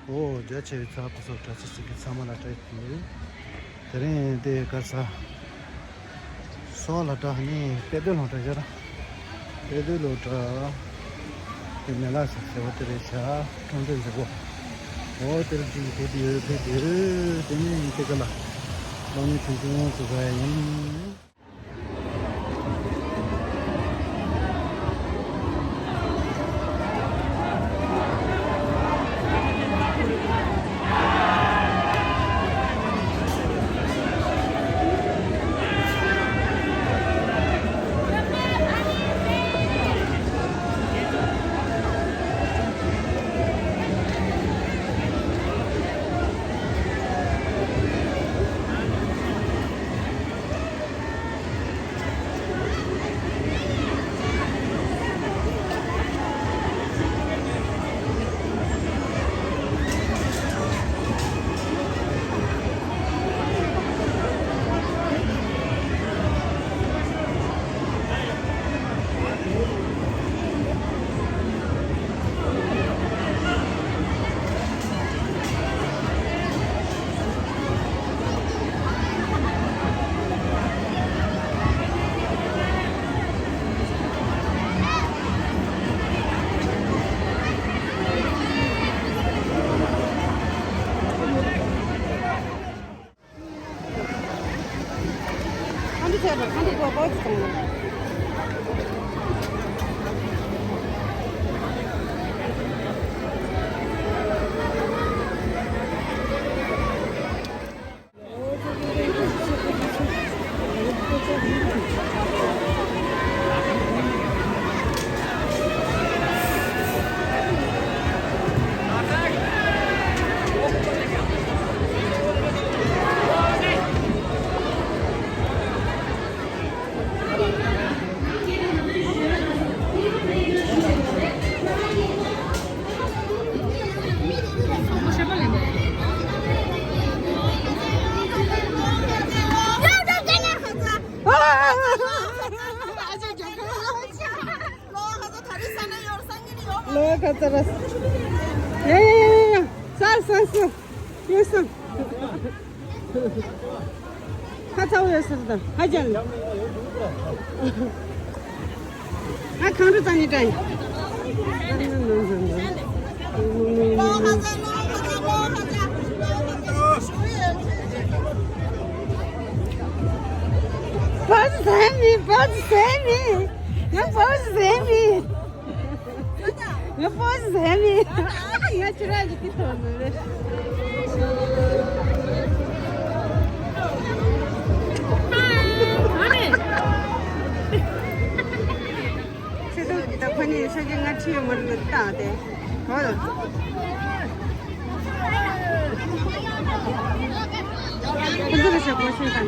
오, 저체 잡아서 같이 사만아 타이트. 그래, 데 가서 소라다 하니 페들 하다 저라. 페들 오다. 이메라스 세워트레샤 통된 저거. 오, 들지 페들 되는 이때가라. 너무 궁금한 그거야. 한국 거 먹었어. 로 가자라. 야야야야. 쌀쌀쌀. 여기서. 가자 오였습니다. 하지 않나? 아 강도 다니다. 버스 샘이, 버스 샘이. 야 버스 샘이. 야 버스 샘이. 야 줄아지 기도는. 세도 다판이 사진가 치면 됐다 돼. 맞아. 흔들어서 보신다.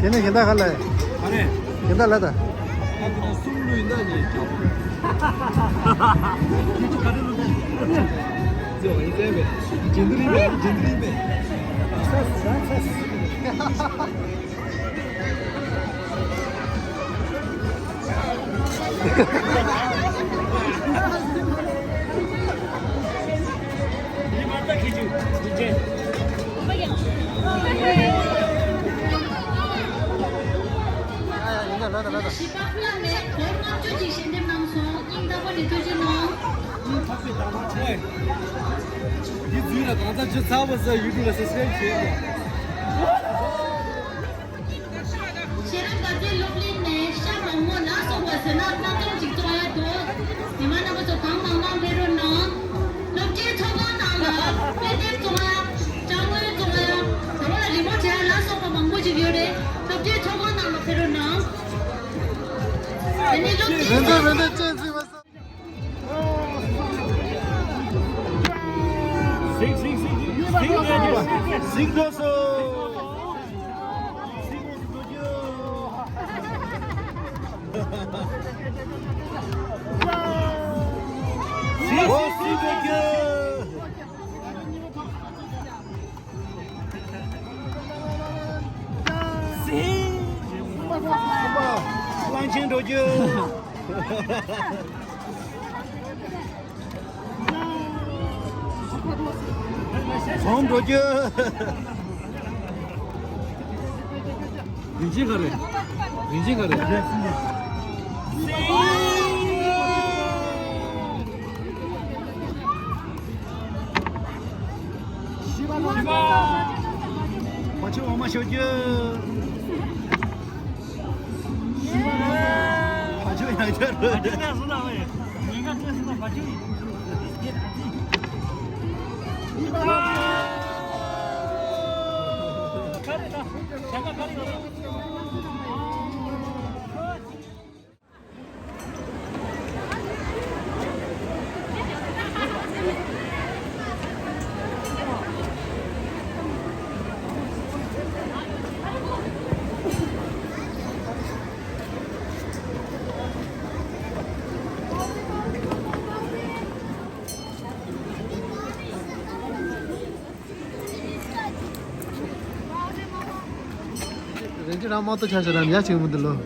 걔네 걔다 갈래. 안에 걔다 라다. 그냥 술로 인다니. 저 이제 진드리베.你醉了，刚才去差不多遇到的是谁去的？ Sirap kasi lublin ne, siya mo na so wasa na natong jito ay to. Di man ako so kang mang pero no. Lobje thoga na la, pwede to ya, jamu to ya. Sama na limo cha la so pa mang mo ji de. Lobje thoga na la pero no. Ani lobje. 왼손 짠지 봤어. 민지 가래. 맞춰 엄마 쇼죠. 맞춰 야 저. 렌즈 아무것도 잘 사람이야 지금들로.